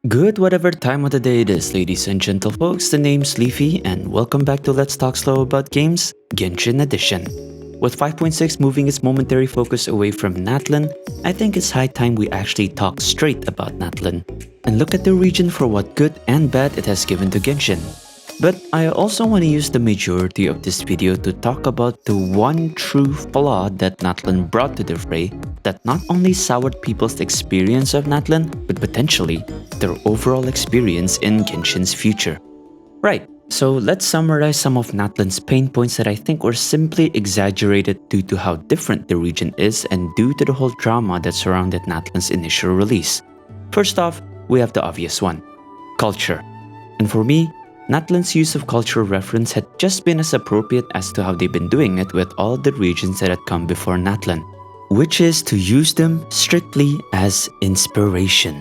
Good whatever time of the day it is, ladies and gentlefolks, the name's Leafy and welcome back to Let's Talk Slow About Games, Genshin Edition. With 5.6 moving its momentary focus away from Natlan, I think it's high time we actually talk straight about Natlan and look at the region for what good and bad it has given to Genshin. But I also want to use the majority of this video to talk about the one true flaw that Natlan brought to the fray that not only soured people's experience of Natlan, but potentially their overall experience in Genshin's future. Right, so let's summarize some of Natlan's pain points that I think were simply exaggerated due to how different the region is and due to the whole drama that surrounded Natlan's initial release. First off, we have the obvious one, culture. And for me, Natlan's use of cultural reference had just been as appropriate as to how they've been doing it with all the regions that had come before Natlan, which is to use them strictly as inspiration.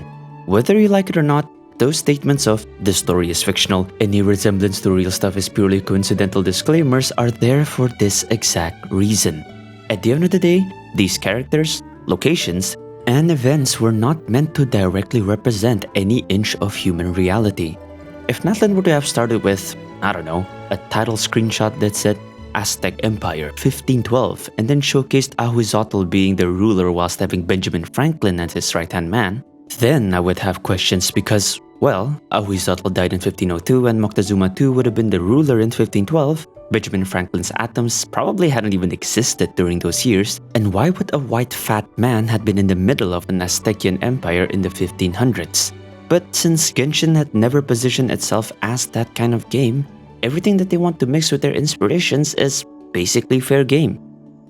Whether you like it or not, those statements of "the story is fictional, any resemblance to real stuff is purely coincidental" disclaimers are there for this exact reason. At the end of the day, these characters, locations, and events were not meant to directly represent any inch of human reality. If Natlan were to have started with, I don't know, a title screenshot that said Aztec Empire 1512 and then showcased Ahuizotl being the ruler whilst having Benjamin Franklin as his right-hand man, then I would have questions because, well, Ahuizotl died in 1502 and Moctezuma II would have been the ruler in 1512, Benjamin Franklin's atoms probably hadn't even existed during those years, and why would a white fat man have been in the middle of an Aztecian empire in the 1500s? But since Genshin had never positioned itself as that kind of game, everything that they want to mix with their inspirations is basically fair game.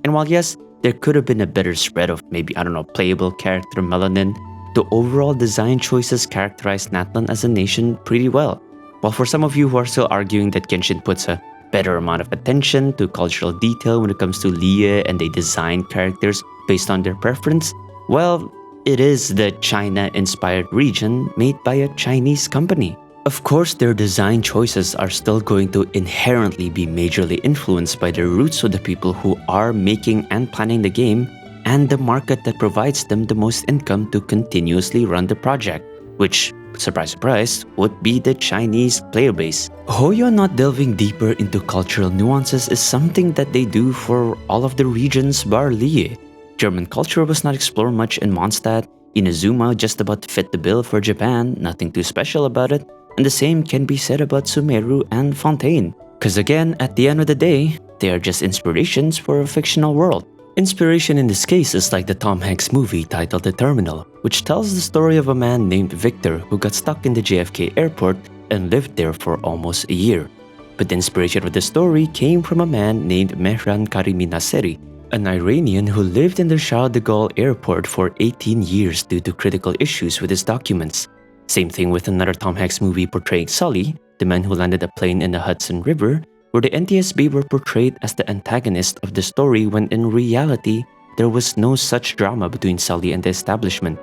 And while yes, there could have been a better spread of maybe, I don't know, playable character melanin, the overall design choices characterize Natlan as a nation pretty well. While for some of you who are still arguing that Genshin puts a better amount of attention to cultural detail when it comes to Liyue and they design characters based on their preference, well, it is the China-inspired region made by a Chinese company. Of course, their design choices are still going to inherently be majorly influenced by the roots of the people who are making and planning the game and the market that provides them the most income to continuously run the project, which, surprise surprise, would be the Chinese player base. Hoyo not delving deeper into cultural nuances is something that they do for all of the regions bar Liyue. German culture was not explored much in Mondstadt, Inazuma just about fit the bill for Japan, nothing too special about it, and the same can be said about Sumeru and Fontaine. Cause again, at the end of the day, they are just inspirations for a fictional world. Inspiration in this case is like the Tom Hanks movie titled The Terminal, which tells the story of a man named Victor who got stuck in the JFK airport and lived there for almost a year. But the inspiration of the story came from a man named Mehran Karimi Nasseri, an Iranian who lived in the Charles de Gaulle airport for 18 years due to critical issues with his documents. Same thing with another Tom Hanks movie portraying Sully, the man who landed a plane in the Hudson River, where the NTSB were portrayed as the antagonist of the story when in reality, there was no such drama between Sully and the establishment.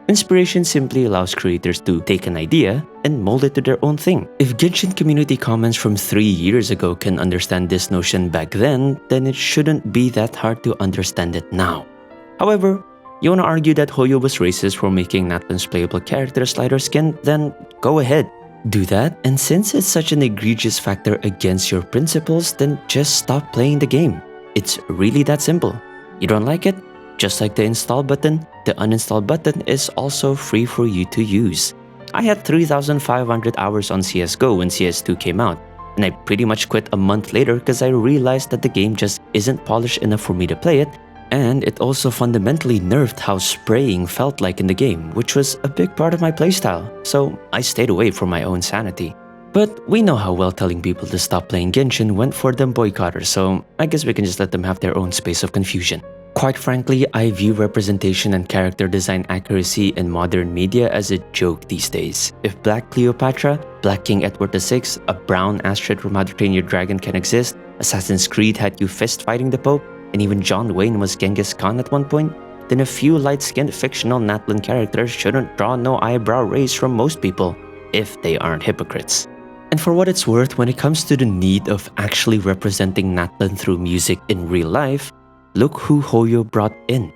Inspiration simply allows creators to take an idea and mold it to their own thing. If Genshin community comments from 3 years ago can understand this notion back then it shouldn't be that hard to understand it now. However, you wanna argue that Hoyo was racist for making Natlan's playable characters lighter skinned, then go ahead. Do that, and since it's such an egregious factor against your principles, then just stop playing the game. It's really that simple. You don't like it? Just like the install button, the uninstall button is also free for you to use. I had 3,500 hours on CSGO when CS2 came out, and I pretty much quit a month later because I realized that the game just isn't polished enough for me to play it, and it also fundamentally nerfed how spraying felt like in the game, which was a big part of my playstyle, so I stayed away for my own sanity. But we know how well telling people to stop playing Genshin went for them boycotters, so I guess we can just let them have their own space of confusion. Quite frankly, I view representation and character design accuracy in modern media as a joke these days. If Black Cleopatra, Black King Edward VI, a brown Astrid from How to Train Your Dragon can exist, Assassin's Creed had you fist fighting the Pope, and even John Wayne was Genghis Khan at one point, then a few light-skinned fictional Natlan characters shouldn't draw no eyebrow raise from most people, if they aren't hypocrites. And for what it's worth, when it comes to the need of actually representing Natlan through music in real life, look who Hoyo brought in.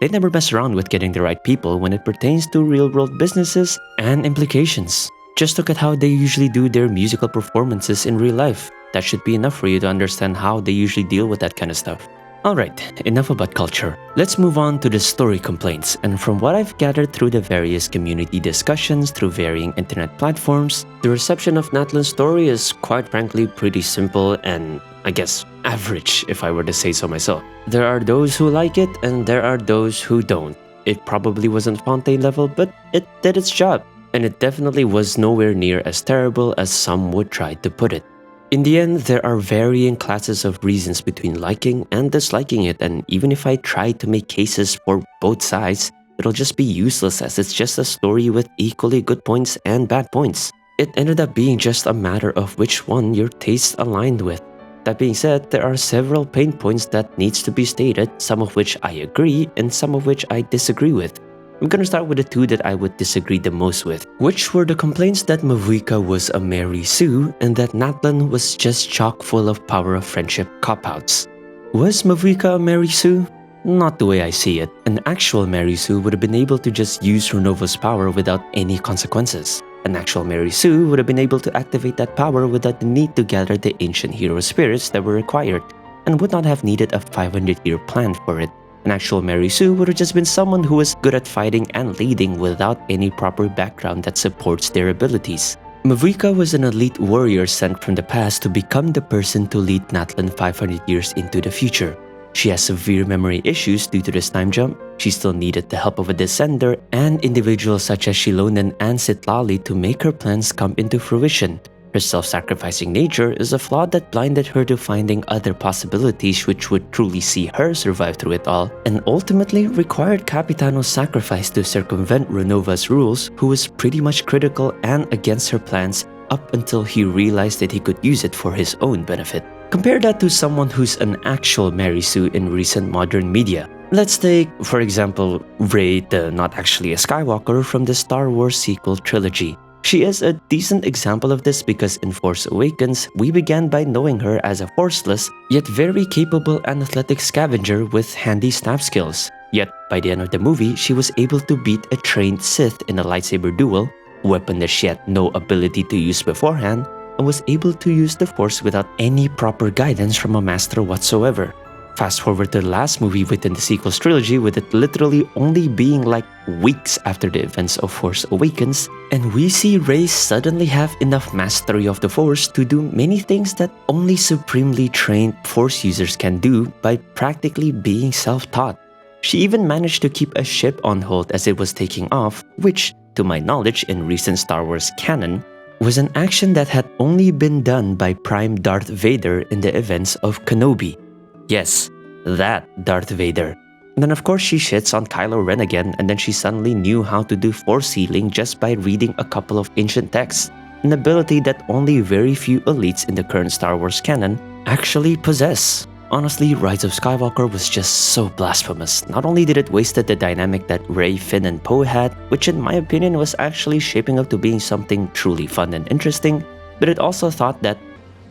They never mess around with getting the right people when it pertains to real-world businesses and implications. Just look at how they usually do their musical performances in real life. That should be enough for you to understand how they usually deal with that kind of stuff. Alright, enough about culture. Let's move on to the story complaints, and from what I've gathered through the various community discussions through varying internet platforms, the reception of Natlan's story is quite frankly pretty simple and, I guess, average if I were to say so myself. There are those who like it and there are those who don't. It probably wasn't Fontaine level, but it did its job, and it definitely was nowhere near as terrible as some would try to put it. In the end, there are varying classes of reasons between liking and disliking it, and even if I try to make cases for both sides, it'll just be useless as it's just a story with equally good points and bad points. It ended up being just a matter of which one your tastes aligned with. That being said, there are several pain points that needs to be stated, some of which I agree and some of which I disagree with. I'm gonna start with the two that I would disagree the most with, which were the complaints that Mavuika was a Mary Sue and that Natlan was just chock full of power of friendship cop-outs. Was Mavuika a Mary Sue? Not the way I see it. An actual Mary Sue would have been able to just use Runova's power without any consequences. An actual Mary Sue would have been able to activate that power without the need to gather the ancient hero spirits that were required, and would not have needed a 500-year plan for it. An actual Mary Sue would have just been someone who was good at fighting and leading without any proper background that supports their abilities. Mavuika was an elite warrior sent from the past to become the person to lead Natlan 500 years into the future. She has severe memory issues due to this time jump. She still needed the help of a descender and individuals such as Shilonen and Sitlali to make her plans come into fruition. Her self-sacrificing nature is a flaw that blinded her to finding other possibilities which would truly see her survive through it all, and ultimately required Capitano's sacrifice to circumvent Runova's rules, who was pretty much critical and against her plans up until he realized that he could use it for his own benefit. Compare that to someone who's an actual Mary Sue in recent modern media. Let's take, for example, Rey, the not actually a Skywalker from the Star Wars sequel trilogy. She is a decent example of this because in Force Awakens, we began by knowing her as a forceless, yet very capable and athletic scavenger with handy snap skills. Yet, by the end of the movie, she was able to beat a trained Sith in a lightsaber duel, a weapon that she had no ability to use beforehand, and was able to use the Force without any proper guidance from a master whatsoever. Fast forward to the last movie within the sequels trilogy, with it literally only being like weeks after the events of Force Awakens, and we see Rey suddenly have enough mastery of the Force to do many things that only supremely trained Force users can do by practically being self-taught. She even managed to keep a ship on hold as it was taking off, which, to my knowledge in recent Star Wars canon, was an action that had only been done by Prime Darth Vader in the events of Kenobi. Yes, that Darth Vader. And then of course she shits on Kylo Ren again, and then she suddenly knew how to do force healing just by reading a couple of ancient texts, an ability that only very few elites in the current Star Wars canon actually possess. Honestly, Rise of Skywalker was just so blasphemous. Not only did it wasted the dynamic that Rey, Finn, and Poe had, which in my opinion was actually shaping up to being something truly fun and interesting, but it also thought that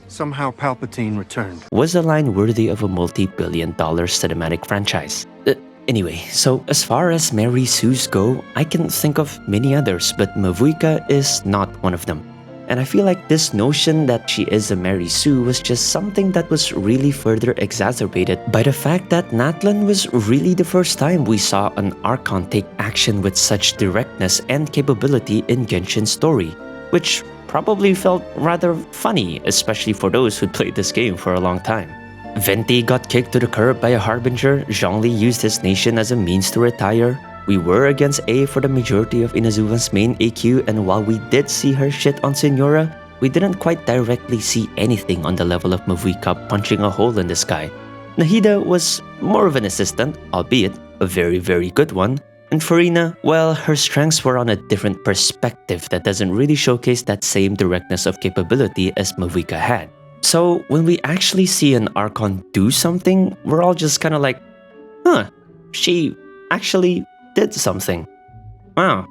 somehow Palpatine returned. Was a line worthy of a multi-billion-dollar cinematic franchise. Anyway, so as far as Mary Sues go, I can think of many others, but Mavuika is not one of them. And I feel like this notion that she is a Mary Sue was just something that was really further exacerbated by the fact that Natlan was really the first time we saw an Archon take action with such directness and capability in Genshin's story, which probably felt rather funny, especially for those who played this game for a long time. Venti got kicked to the curb by a Harbinger, Zhongli used his nation as a means to retire, we were against A for the majority of Inazuma's main AQ, and while we did see her shit on Senora, we didn't quite directly see anything on the level of Mavuika punching a hole in the sky. Nahida was more of an assistant, albeit a very good one, and Farina, well, her strengths were on a different perspective that doesn't really showcase that same directness of capability as Mavuika had. So when we actually see an Archon do something, we're all just kinda like, huh, she actually did something. Wow.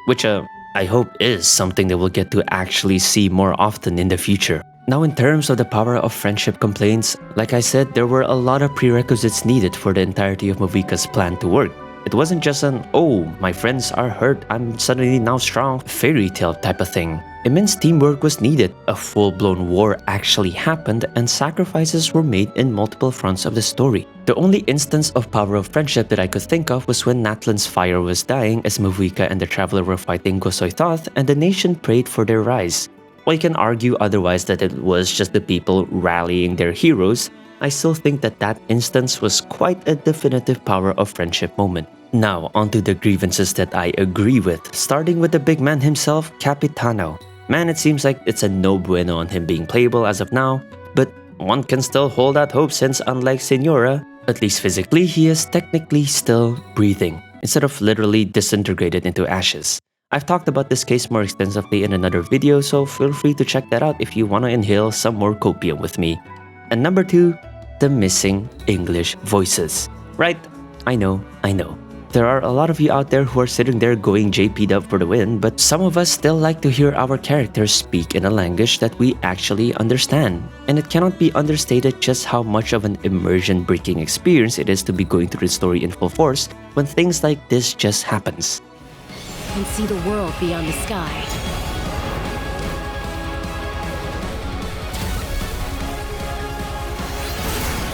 Which I hope is something that we'll get to actually see more often in the future. Now in terms of the power of friendship complaints, like I said, there were a lot of prerequisites needed for the entirety of Mavuika's plan to work. It wasn't just an, oh, my friends are hurt, I'm suddenly now strong, fairy tale type of thing. Immense teamwork was needed, a full-blown war actually happened, and sacrifices were made in multiple fronts of the story. The only instance of power of friendship that I could think of was when Natlan's fire was dying as Mavuika and the Traveler were fighting Gosoithoth and the nation prayed for their rise. While you can argue otherwise that it was just the people rallying their heroes, I still think that that instance was quite a definitive power of friendship moment. Now, onto the grievances that I agree with, starting with the big man himself, Capitano. Man, it seems like it's a no bueno on him being playable as of now, but one can still hold out hope since unlike Senora, at least physically, he is technically still breathing, instead of literally disintegrated into ashes. I've talked about this case more extensively in another video, so feel free to check that out if you want to inhale some more copium with me. And number 2, the missing English voices. Right, I know. There are a lot of you out there who are sitting there going JP'd up for the win, but some of us still like to hear our characters speak in a language that we actually understand. And it cannot be understated just how much of an immersion-breaking experience it is to be going through the story in full force when things like this just happens. And see the world beyond the sky.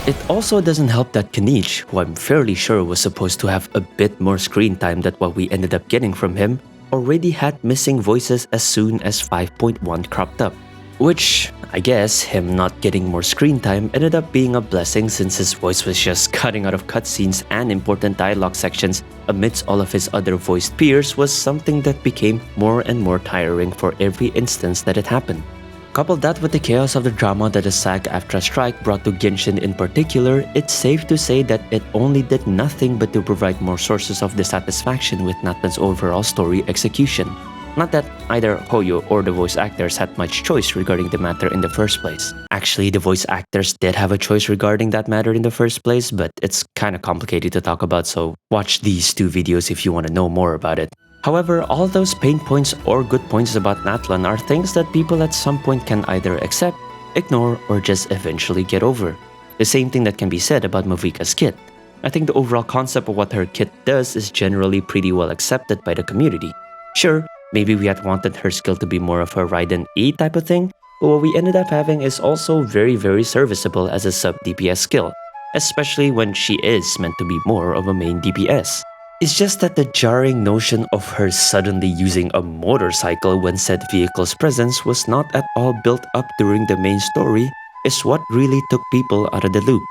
It also doesn't help that Kanich, who I'm fairly sure was supposed to have a bit more screen time than what we ended up getting from him, already had missing voices as soon as 5.1 cropped up. Which, I guess, him not getting more screen time ended up being a blessing since his voice was just cutting out of cutscenes and important dialogue sections amidst all of his other voiced peers was something that became more and more tiring for every instance that it happened. Couple that with the chaos of the drama that the SAG-AFTRA strike brought to Genshin in particular, it's safe to say that it only did nothing but to provide more sources of dissatisfaction with Natlan's overall story execution. Not that either Hoyo or the voice actors had much choice regarding the matter in the first place. Actually, the voice actors did have a choice regarding that matter in the first place, but it's kinda complicated to talk about, so watch these 2 videos if you want to know more about it. However, all those pain points or good points about Natlan are things that people at some point can either accept, ignore, or just eventually get over. The same thing that can be said about Mavuika's kit. I think the overall concept of what her kit does is generally pretty well accepted by the community. Sure, maybe we had wanted her skill to be more of a Raiden E type of thing, but what we ended up having is also very serviceable as a sub-DPS skill, especially when she is meant to be more of a main DPS. It's just that the jarring notion of her suddenly using a motorcycle when said vehicle's presence was not at all built up during the main story is what really took people out of the loop.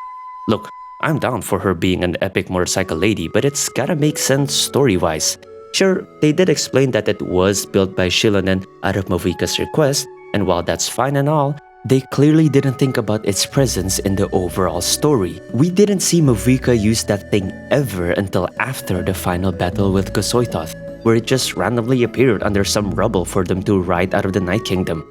Look, I'm down for her being an epic motorcycle lady, but it's gotta make sense story-wise. Sure, they did explain that it was built by Shilonen out of Mavuika's request, and while that's fine and all, they clearly didn't think about its presence in the overall story. We didn't see Mavuika use that thing ever until after the final battle with Gosoithoth, where it just randomly appeared under some rubble for them to ride out of the Night Kingdom.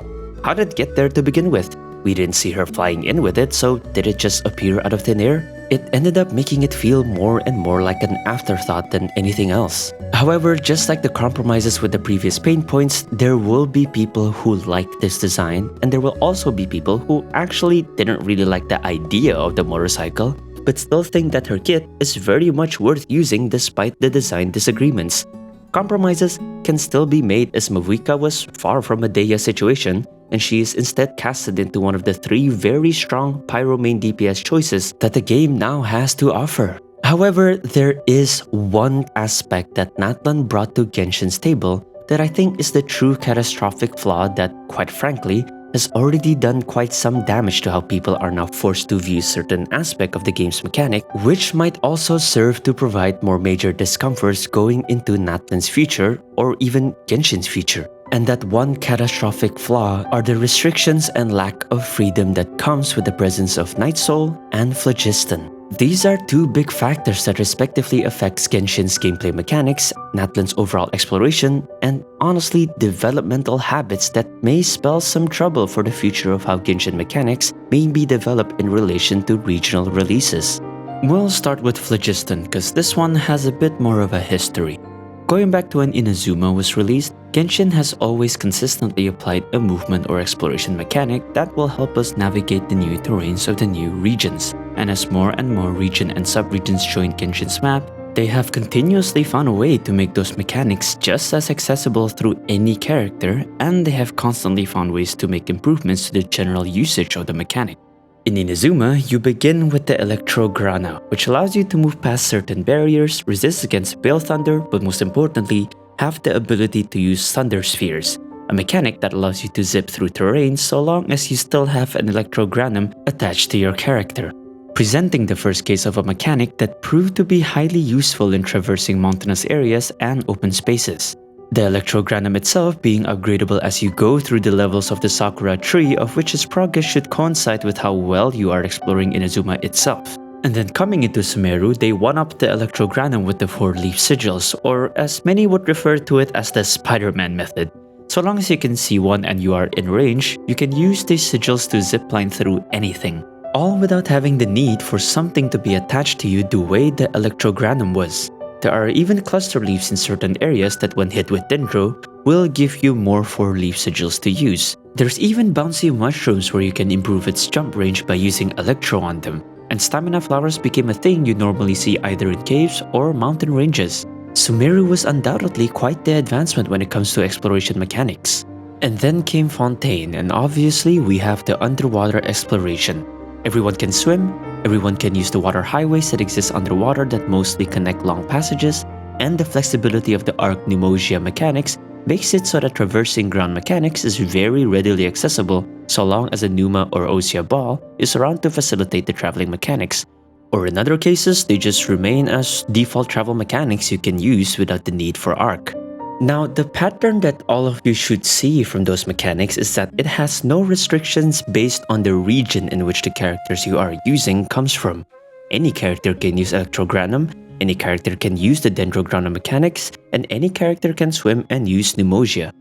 How did it get there to begin with? We didn't see her flying in with it, so did it just appear out of thin air? It ended up making it feel more and more like an afterthought than anything else. However, just like the compromises with the previous pain points, there will be people who like this design, and there will also be people who actually didn't really like the idea of the motorcycle, but still think that her kit is very much worth using despite the design disagreements. Compromises can still be made as Mavuika was far from a Deya situation, and she is instead casted into one of the 3 very strong Pyro main DPS choices that the game now has to offer. However, there is one aspect that Natlan brought to Genshin's table that I think is the true catastrophic flaw that, quite frankly, has already done quite some damage to how people are now forced to view certain aspect of the game's mechanic, which might also serve to provide more major discomforts going into Natlan's future or even Genshin's future. And that one catastrophic flaw are the restrictions and lack of freedom that comes with the presence of Nightsoul and Phlogiston. These are 2 big factors that respectively affects Genshin's gameplay mechanics, Natlan's overall exploration, and honestly developmental habits that may spell some trouble for the future of how Genshin mechanics may be developed in relation to regional releases. We'll start with Phlogiston because this one has a bit more of a history. Going back to when Inazuma was released, Genshin has always consistently applied a movement or exploration mechanic that will help us navigate the new terrains of the new regions. And as more and more region and sub-regions join Genshin's map, they have continuously found a way to make those mechanics just as accessible through any character, and they have constantly found ways to make improvements to the general usage of the mechanic. In Inazuma, you begin with the Electro-Grana, which allows you to move past certain barriers, resist against Pale Thunder, but most importantly, have the ability to use Thunder Spheres, a mechanic that allows you to zip through terrain so long as you still have an Electro-Granum attached to your character, presenting the first case of a mechanic that proved to be highly useful in traversing mountainous areas and open spaces. The Electro-Granum itself being upgradable as you go through the levels of the Sakura tree, of which its progress should coincide with how well you are exploring Inazuma itself. And then coming into Sumeru, they one-up the Electro-Granum with the 4-leaf sigils, or as many would refer to it as the Spider-Man method. So long as you can see one and you are in range, you can use these sigils to zipline through anything, all without having the need for something to be attached to you the way the Electro-Granum was. There are even cluster leaves in certain areas that when hit with Dendro, will give you more 4-leaf sigils to use. There's even bouncy mushrooms where you can improve its jump range by using Electro on them, and stamina flowers became a thing you normally see either in caves or mountain ranges. Sumeru was undoubtedly quite the advancement when it comes to exploration mechanics. And then came Fontaine, and obviously we have the underwater exploration. Everyone can swim, everyone can use the water highways that exist underwater that mostly connect long passages, and the flexibility of the Arc Pneumosia mechanics makes it so that traversing ground mechanics is very readily accessible so long as a Pneuma or Osea ball is around to facilitate the traveling mechanics, or in other cases they just remain as default travel mechanics you can use without the need for Arc. Now, the pattern that all of you should see from those mechanics is that it has no restrictions based on the region in which the characters you are using comes from. Any character can use Electro-Granum, any character can use the Dendro-Granum mechanics, and any character can swim and use Pneumosia.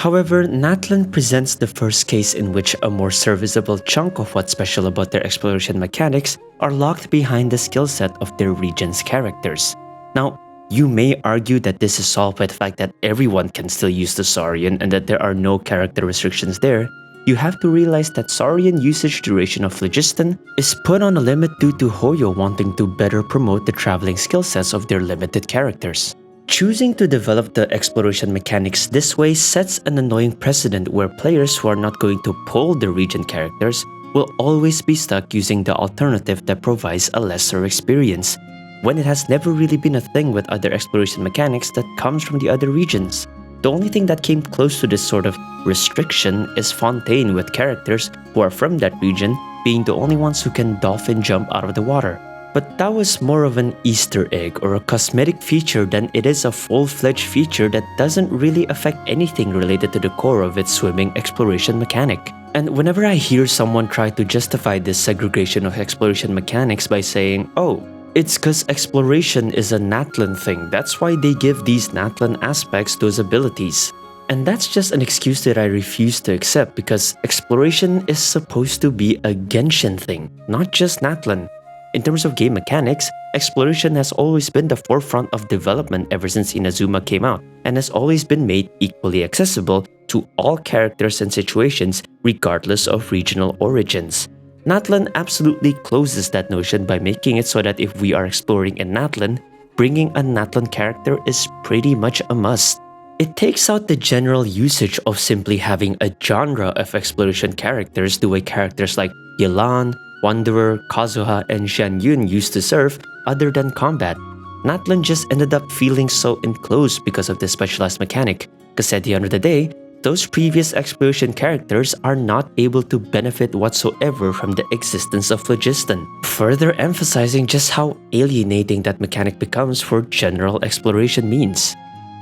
However, Natlan presents the first case in which a more serviceable chunk of what's special about their exploration mechanics are locked behind the skill set of their region's characters. Now, you may argue that this is solved by the fact that everyone can still use the Saurian and that there are no character restrictions there. You have to realize that Saurian usage duration of Phlogiston is put on a limit due to Hoyo wanting to better promote the traveling skill sets of their limited characters. Choosing to develop the exploration mechanics this way sets an annoying precedent where players who are not going to pull the region characters will always be stuck using the alternative that provides a lesser experience, when it has never really been a thing with other exploration mechanics that comes from the other regions. The only thing that came close to this sort of restriction is Fontaine, with characters who are from that region being the only ones who can dolphin jump out of the water. But that was more of an Easter egg or a cosmetic feature than it is a full-fledged feature that doesn't really affect anything related to the core of its swimming exploration mechanic. And whenever I hear someone try to justify this segregation of exploration mechanics by saying, "Oh, it's cause exploration is a Natlan thing, that's why they give these Natlan aspects those abilities." And that's just an excuse that I refuse to accept, because exploration is supposed to be a Genshin thing, not just Natlan. In terms of game mechanics, exploration has always been the forefront of development ever since Inazuma came out, and has always been made equally accessible to all characters and situations regardless of regional origins. Natlan absolutely closes that notion by making it so that if we are exploring in Natlan, bringing a Natlan character is pretty much a must. It takes out the general usage of simply having a genre of exploration characters the way characters like Yelan, Wanderer, Kazuha, and Xianyun used to serve other than combat. Natlan just ended up feeling so enclosed because of this specialized mechanic, because at the end of the day, those previous exploration characters are not able to benefit whatsoever from the existence of Phlogiston, further emphasizing just how alienating that mechanic becomes for general exploration means.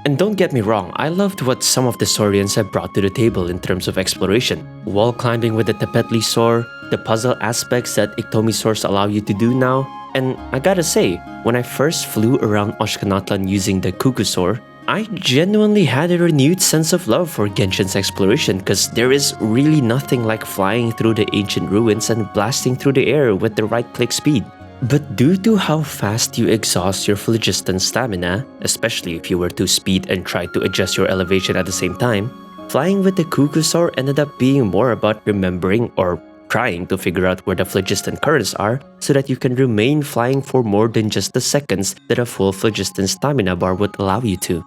And don't get me wrong, I loved what some of the Saurians have brought to the table in terms of exploration. Wall climbing with the Tepetli Soar, the puzzle aspects that Iktomi Soars allow you to do now, and I gotta say, when I first flew around Oshkanatlan using the Cuckoo Soar, I genuinely had a renewed sense of love for Genshin's exploration, because there is really nothing like flying through the ancient ruins and blasting through the air with the right click speed. But due to how fast you exhaust your phlogiston stamina, especially if you were to speed and try to adjust your elevation at the same time, flying with the Cuckoo Soar ended up being more about remembering or trying to figure out where the phlogiston currents are so that you can remain flying for more than just the seconds that a full phlogiston stamina bar would allow you to.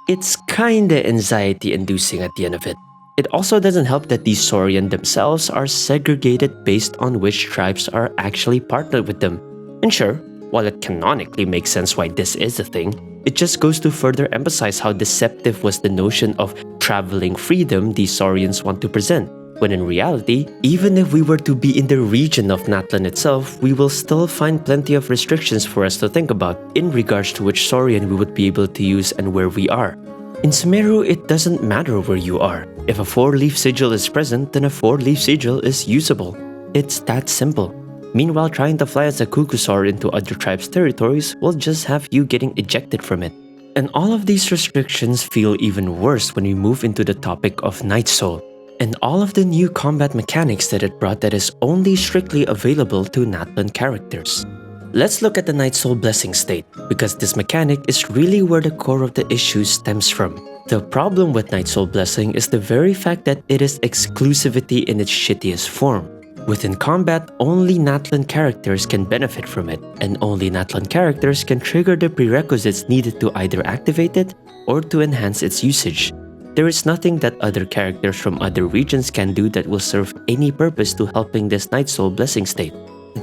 It's kinda anxiety-inducing at the end of it. It also doesn't help that these Saurian themselves are segregated based on which tribes are actually partnered with them. And sure, while it canonically makes sense why this is a thing, it just goes to further emphasize how deceptive was the notion of traveling freedom these Saurians want to present, when in reality, even if we were to be in the region of Natlan itself, we will still find plenty of restrictions for us to think about in regards to which Saurian we would be able to use and where we are. In Sumeru, it doesn't matter where you are. If a 4-leaf sigil is present, then a 4-leaf sigil is usable. It's that simple. Meanwhile, trying to fly as a Kukusaur into other tribes' territories will just have you getting ejected from it. And all of these restrictions feel even worse when we move into the topic of Nightsoul, and all of the new combat mechanics that it brought that is only strictly available to Natlan characters. Let's look at the Nightsoul Blessing state, because this mechanic is really where the core of the issue stems from. The problem with Nightsoul Blessing is the very fact that it is exclusivity in its shittiest form. Within combat, only Natlan characters can benefit from it, and only Natlan characters can trigger the prerequisites needed to either activate it or to enhance its usage. There is nothing that other characters from other regions can do that will serve any purpose to helping this Nightsoul Blessing state.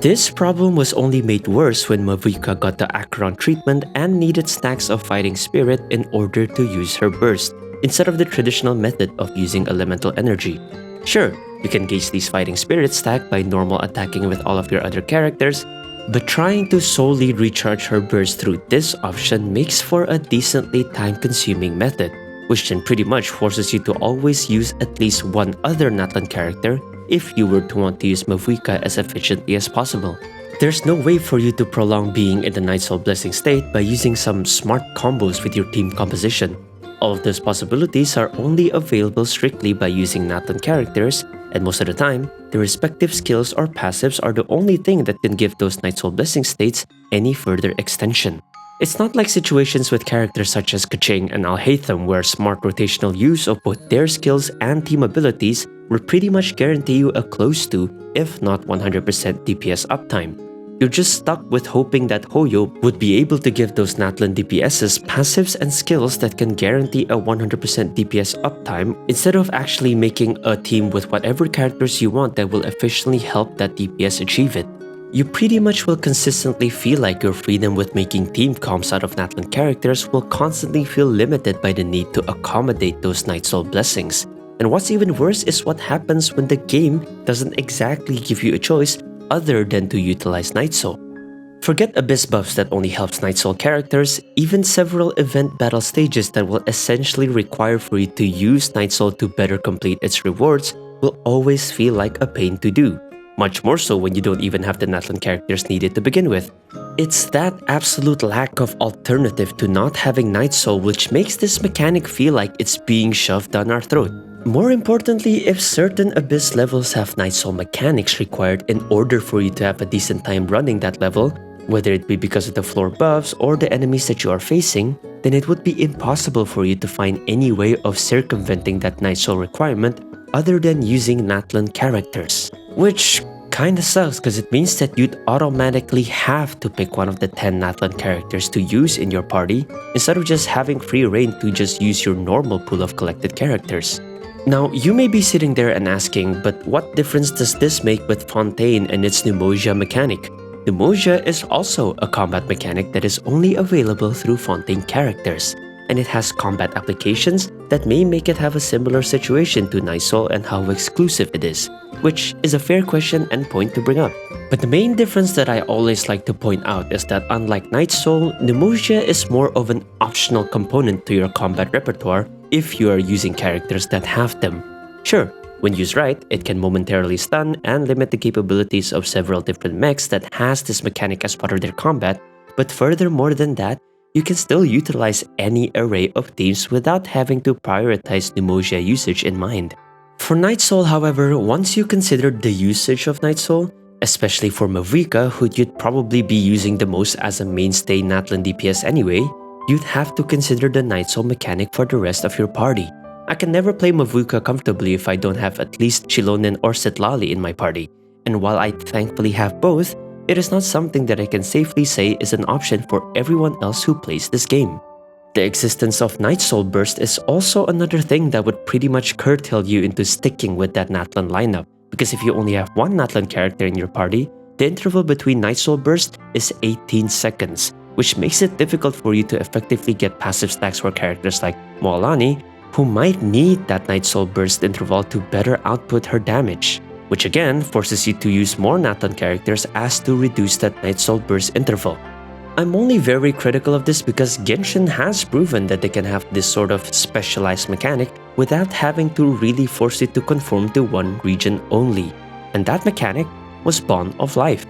This problem was only made worse when Mavuika got the Acheron treatment and needed stacks of fighting spirit in order to use her burst, instead of the traditional method of using elemental energy. Sure, you can gauge these fighting spirit stack by normal attacking with all of your other characters, but trying to solely recharge her burst through this option makes for a decently time-consuming method, which then pretty much forces you to always use at least one other Natlan character if you were to want to use Mavuika as efficiently as possible. There's no way for you to prolong being in the Nightsoul Blessing state by using some smart combos with your team composition. All of those possibilities are only available strictly by using Natlan characters, and most of the time, their respective skills or passives are the only thing that can give those Nightsoul Blessing states any further extension. It's not like situations with characters such as Kaching and Alhaitham where smart rotational use of both their skills and team abilities will pretty much guarantee you a close to, if not 100% DPS uptime. You're just stuck with hoping that Hoyo would be able to give those Natlan DPSs passives and skills that can guarantee a 100% DPS uptime instead of actually making a team with whatever characters you want that will efficiently help that DPS achieve it. You pretty much will consistently feel like your freedom with making team comps out of Natlan characters will constantly feel limited by the need to accommodate those Nightsoul Blessings. And what's even worse is what happens when the game doesn't exactly give you a choice other than to utilize Nightsoul. Forget Abyss buffs that only helps Nightsoul characters, even several event battle stages that will essentially require for you to use Nightsoul to better complete its rewards will always feel like a pain to do. Much more so when you don't even have the Natlan characters needed to begin with. It's that absolute lack of alternative to not having Nightsoul which makes this mechanic feel like it's being shoved down our throat. More importantly, if certain Abyss levels have Nightsoul mechanics required in order for you to have a decent time running that level, whether it be because of the floor buffs or the enemies that you are facing, then it would be impossible for you to find any way of circumventing that Nightsoul requirement other than using Natlan characters. Which kinda sucks because it means that you'd automatically have to pick one of the 10 Natlan characters to use in your party instead of just having free reign to just use your normal pool of collected characters. Now, you may be sitting there and asking, but what difference does this make with Fontaine and its Pneumosia mechanic? Pneumosia is also a combat mechanic that is only available through Fontaine characters, and it has combat applications that may make it have a similar situation to Nightsoul and how exclusive it is, which is a fair question and point to bring up. But the main difference that I always like to point out is that unlike Nightsoul, Pneumosia is more of an optional component to your combat repertoire if you are using characters that have them. Sure, when used right, it can momentarily stun and limit the capabilities of several different mechs that has this mechanic as part of their combat, but furthermore than that, you can still utilize any array of themes without having to prioritize Pneumosia usage in mind. For Nightsoul, however, once you consider the usage of Nightsoul, especially for Mavuika, who you'd probably be using the most as a mainstay Natlan DPS anyway, you'd have to consider the Nightsoul mechanic for the rest of your party. I can never play Mavuika comfortably if I don't have at least Shilonen or Setlali in my party, and while I thankfully have both, it is not something that I can safely say is an option for everyone else who plays this game. The existence of Nightsoul Burst is also another thing that would pretty much curtail you into sticking with that Natlan lineup, because if you only have one Natlan character in your party, the interval between Nightsoul Burst is 18 seconds, which makes it difficult for you to effectively get passive stacks for characters like Moalani, who might need that Nightsoul Burst interval to better output her damage, which again forces you to use more Natlan characters as to reduce that Nightsoul Burst interval. I'm only very critical of this because Genshin has proven that they can have this sort of specialized mechanic without having to really force it to conform to one region only, and that mechanic was Bond of Life.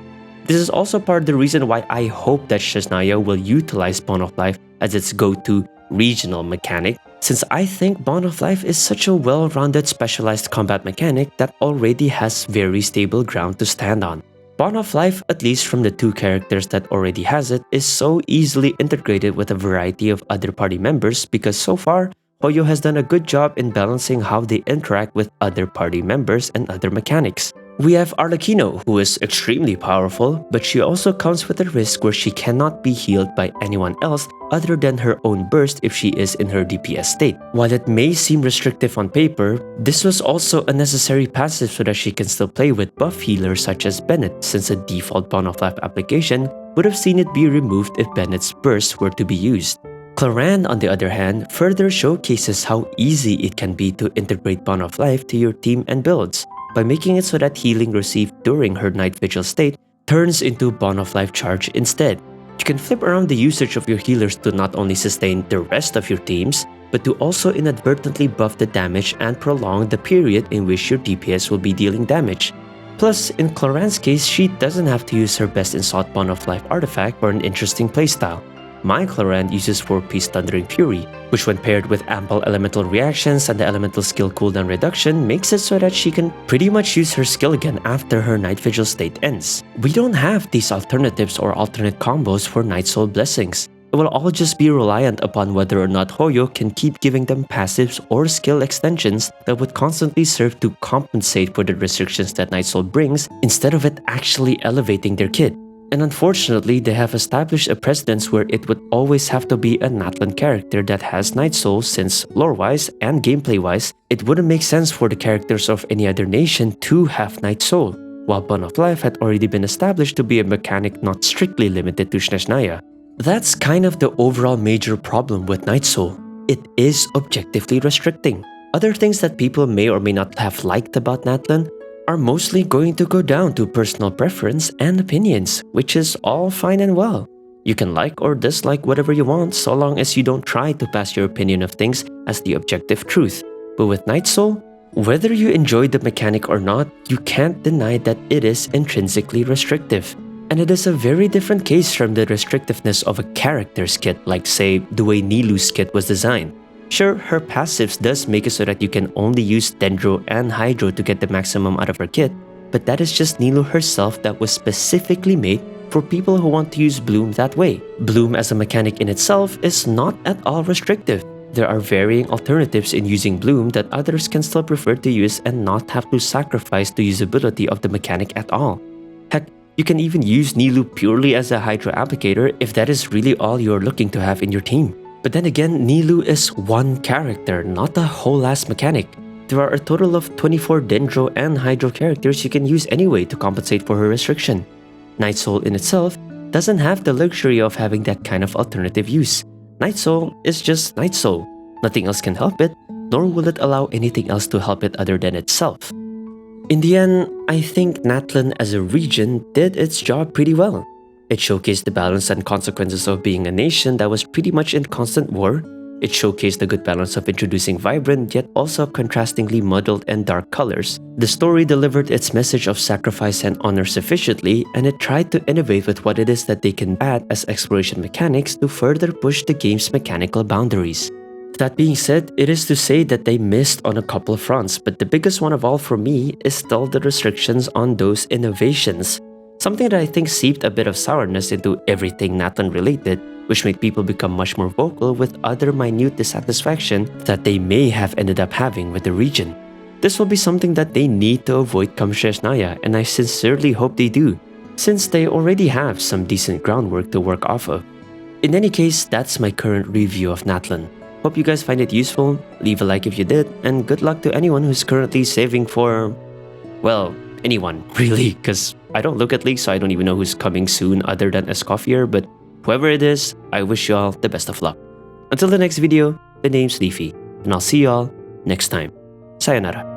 This is also part of the reason why I hope that Shasnaya will utilize Bond of Life as its go-to regional mechanic, since I think Bond of Life is such a well-rounded specialized combat mechanic that already has very stable ground to stand on. Bond of Life, at least from the two characters that already has it, is so easily integrated with a variety of other party members because so far, Hoyo has done a good job in balancing how they interact with other party members and other mechanics. We have Arlecchino, who is extremely powerful, but she also comes with a risk where she cannot be healed by anyone else other than her own burst if she is in her DPS state. While it may seem restrictive on paper, this was also a necessary passive so that she can still play with buff healers such as Bennett, since a default Bond of Life application would have seen it be removed if Bennett's burst were to be used. Clorinde, on the other hand, further showcases how easy it can be to integrate Bond of Life to your team and builds, by making it so that healing received during her Night Vigil state turns into Bond of Life charge instead. You can flip around the usage of your healers to not only sustain the rest of your teams, but to also inadvertently buff the damage and prolong the period in which your DPS will be dealing damage. Plus, in Clorinde's case, she doesn't have to use her best in slot Bond of Life artifact for an interesting playstyle. My Clorinde uses 4-piece Thundering Fury, which when paired with ample elemental reactions and the elemental skill cooldown reduction makes it so that she can pretty much use her skill again after her Night Vigil state ends. We don't have these alternatives or alternate combos for Nightsoul Blessings. It will all just be reliant upon whether or not Hoyo can keep giving them passives or skill extensions that would constantly serve to compensate for the restrictions that Nightsoul brings instead of it actually elevating their kit. And unfortunately, they have established a precedence where it would always have to be a Natlan character that has Nightsoul, since lore-wise and gameplay-wise, it wouldn't make sense for the characters of any other nation to have Nightsoul, while Bond of Life had already been established to be a mechanic not strictly limited to Snezhnaya. That's kind of the overall major problem with Nightsoul. It is objectively restricting. Other things that people may or may not have liked about Natlan are mostly going to go down to personal preference and opinions, which is all fine and well. You can like or dislike whatever you want so long as you don't try to pass your opinion of things as the objective truth. But with Nightsoul, whether you enjoy the mechanic or not, you can't deny that it is intrinsically restrictive. And it is a very different case from the restrictiveness of a character's kit, like say the way Nilou's kit was designed. Sure, her passives does make it so that you can only use Dendro and Hydro to get the maximum out of her kit, but that is just Nilou herself that was specifically made for people who want to use Bloom that way. Bloom as a mechanic in itself is not at all restrictive. There are varying alternatives in using Bloom that others can still prefer to use and not have to sacrifice the usability of the mechanic at all. Heck, you can even use Nilou purely as a Hydro applicator if that is really all you're looking to have in your team. But then again, Nilou is one character, not a whole ass mechanic. There are a total of 24 Dendro and Hydro characters you can use anyway to compensate for her restriction. Nightsoul in itself doesn't have the luxury of having that kind of alternative use. Nightsoul is just Nightsoul. Nothing else can help it, nor will it allow anything else to help it other than itself. In the end, I think Natlan as a region did its job pretty well. It showcased the balance and consequences of being a nation that was pretty much in constant war. It showcased the good balance of introducing vibrant yet also contrastingly muddled and dark colors. The story delivered its message of sacrifice and honor sufficiently, and it tried to innovate with what it is that they can add as exploration mechanics to further push the game's mechanical boundaries. That being said, it is to say that they missed on a couple of fronts, but the biggest one of all for me is still the restrictions on those innovations. Something that I think seeped a bit of sourness into everything Natlan related, which made people become much more vocal with other minute dissatisfaction that they may have ended up having with the region. This will be something that they need to avoid come Shesnaya, and I sincerely hope they do, since they already have some decent groundwork to work off of. In any case, that's my current review of Natlan. Hope you guys find it useful, leave a like if you did, and good luck to anyone who's currently saving for... well, anyone, really, because I don't look at League, so I don't even know who's coming soon other than Escoffier, but whoever it is, I wish you all the best of luck. Until the next video, the name's Leafy, and I'll see you all next time. Sayonara.